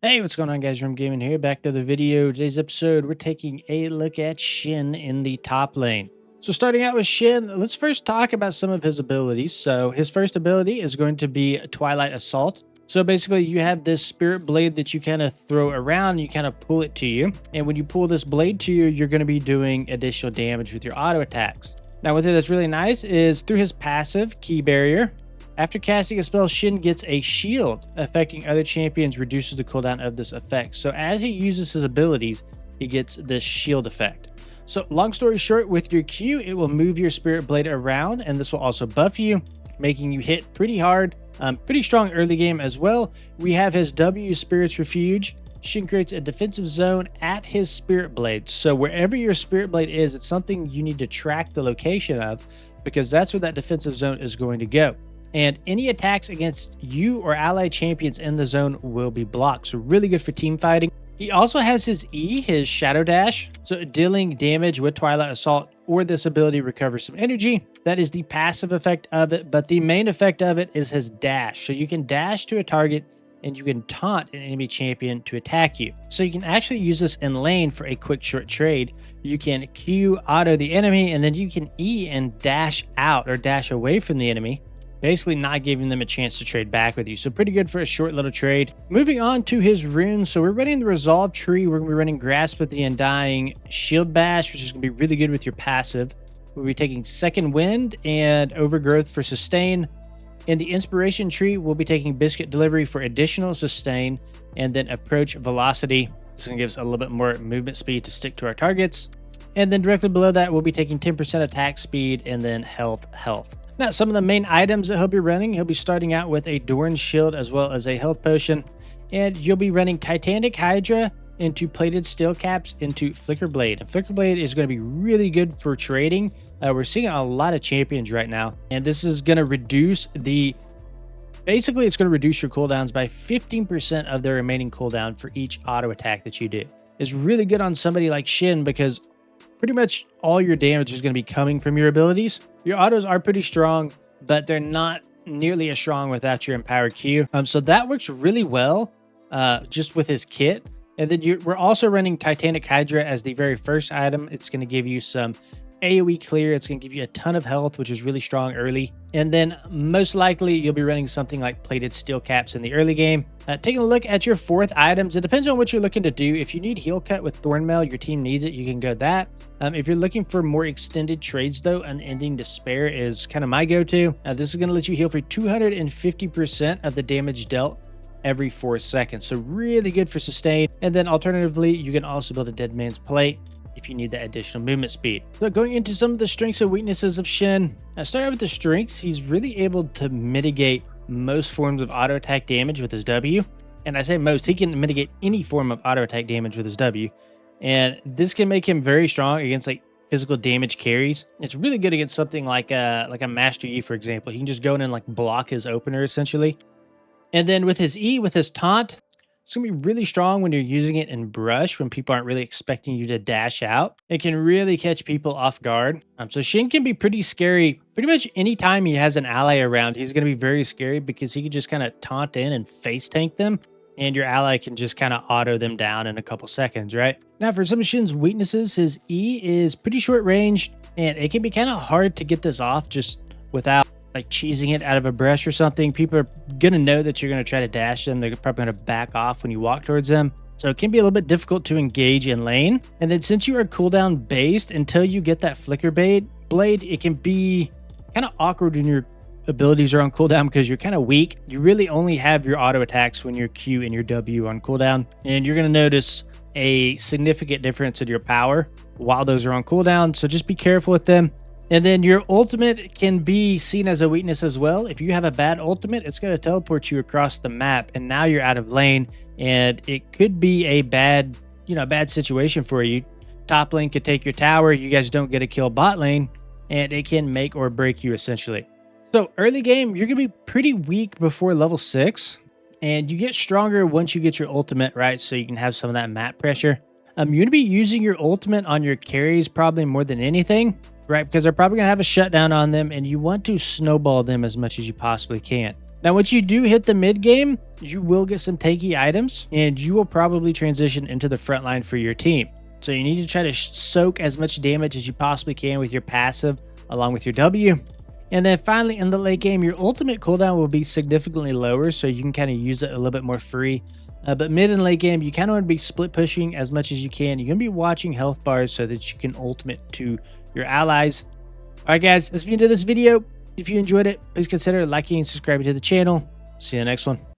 Hey, what's going on, guys? Rum Gaming here, back to the video. Today's episode, we're taking a look at Shen in the top lane. So starting out with Shen, let's first talk about some of his abilities. So his first ability is going to be Twilight Assault. So basically, you have this spirit blade that you kind of throw around, you kind of pull it to you. And when you pull this blade to you, you're going to be doing additional damage with your auto attacks. Now, one thing that's really nice is through his passive, Key Barrier, after casting a spell, Shen gets a shield. Affecting other champions reduces the cooldown of this effect. So as he uses his abilities, he gets this shield effect. So long story short, with your Q, it will move your spirit blade around, and this will also buff you, making you hit pretty hard. Pretty strong early game as well. We have his W, Spirit's Refuge. Shen creates a defensive zone at his spirit blade. So wherever your spirit blade is, it's something you need to track the location of, because that's where that defensive zone is going to go. And any attacks against you or allied champions in the zone will be blocked. So really good for team fighting. He also has his E, his Shadow Dash. So dealing damage with Twilight Assault or this ability recovers some energy. That is the passive effect of it, but the main effect of it is his dash. So you can dash to a target and you can taunt an enemy champion to attack you. So you can actually use this in lane for a quick short trade. You can Q auto the enemy, and then you can E and dash out or dash away from the enemy, basically not giving them a chance to trade back with you. So pretty good for a short little trade. Moving on to his runes. So we're running the Resolve Tree. We're going to be running Grasp with the Undying, Shield Bash, which is going to be really good with your passive. We'll be taking Second Wind and Overgrowth for sustain. In the Inspiration Tree, we'll be taking Biscuit Delivery for additional sustain, and then Approach Velocity. This is going to give us a little bit more movement speed to stick to our targets. And then directly below that, we'll be taking 10% attack speed and then health. Now, some of the main items that he'll be running, he'll be starting out with a Doran Shield as well as a health potion. And you'll be running Titanic Hydra into Plated Steel Caps into Flicker Blade. And Flicker Blade is going to be really good for trading. We're seeing a lot of champions right now. And this is going to reduce basically it's going to reduce your cooldowns by 15% of the remaining cooldown for each auto attack that you do. It's really good on somebody like Shen because pretty much all your damage is going to be coming from your abilities. Your autos are pretty strong, but they're not nearly as strong without your empowered Q. So that works really well just with his kit. And then we're also running Titanic Hydra as the very first item. It's going to give you some AoE clear. It's going to give you a ton of health, which is really strong early. And then most likely you'll be running something like Plated Steel Caps in the early game. Taking a look at your fourth items, it depends on what you're looking to do. If you need Heal Cut with Thornmail, your team needs it, you can go that. If you're looking for more extended trades though, Unending Despair is kind of my go-to. This is going to let you heal for 250% of the damage dealt every 4 seconds. So really good for sustain. And then alternatively, you can also build a Dead Man's Plate if you need that additional movement speed. So going into some of the strengths and weaknesses of Shen. Starting with the strengths, he's really able to mitigate most forms of auto attack damage with his W. And I say most, he can mitigate any form of auto attack damage with his W. And this can make him very strong against like physical damage carries. It's really good against something like a Master Yi, for example. He can just go in and like block his opener essentially. And then with his E, with his taunt, it's going to be really strong when you're using it in brush, when people aren't really expecting you to dash out. It can really catch people off guard. So Shen can be pretty scary. Pretty much anytime he has an ally around, he's going to be very scary because he can just kind of taunt in and face tank them. And your ally can just kind of auto them down in a couple seconds, right? Now, for some of Shen's weaknesses, his E is pretty short range, and it can be kind of hard to get this off just without like cheesing it out of a brush or something. People are going to know that you're going to try to dash them. They're probably going to back off when you walk towards them. So it can be a little bit difficult to engage in lane. And then since you are cooldown based, until you get that Flicker blade, it can be kind of awkward when your abilities are on cooldown because you're kind of weak. You really only have your auto attacks when your Q and your W on cooldown. And you're going to notice a significant difference in your power while those are on cooldown. So just be careful with them. And then your ultimate can be seen as a weakness as well. If you have a bad ultimate, it's going to teleport you across the map, and now you're out of lane, and it could be a bad situation for you. Top lane could take your tower, you guys don't get a kill bot lane, and it can make or break you essentially. So early game, you're going to be pretty weak before level 6, and you get stronger once you get your ultimate, right? So you can have some of that map pressure. You're going to be using your ultimate on your carries probably more than anything, right? Because they're probably going to have a shutdown on them, and you want to snowball them as much as you possibly can. Now, once you do hit the mid game, you will get some tanky items, and you will probably transition into the front line for your team. So you need to try to soak as much damage as you possibly can with your passive along with your W. And then finally in the late game, your ultimate cooldown will be significantly lower, so you can kind of use it a little bit more free. But mid and late game, you kind of want to be split pushing as much as you can. You're going to be watching health bars so that you can ultimate to your allies. All right, guys, that's been the end of this video. If you enjoyed it, please consider liking and subscribing to the channel. See you in the next one.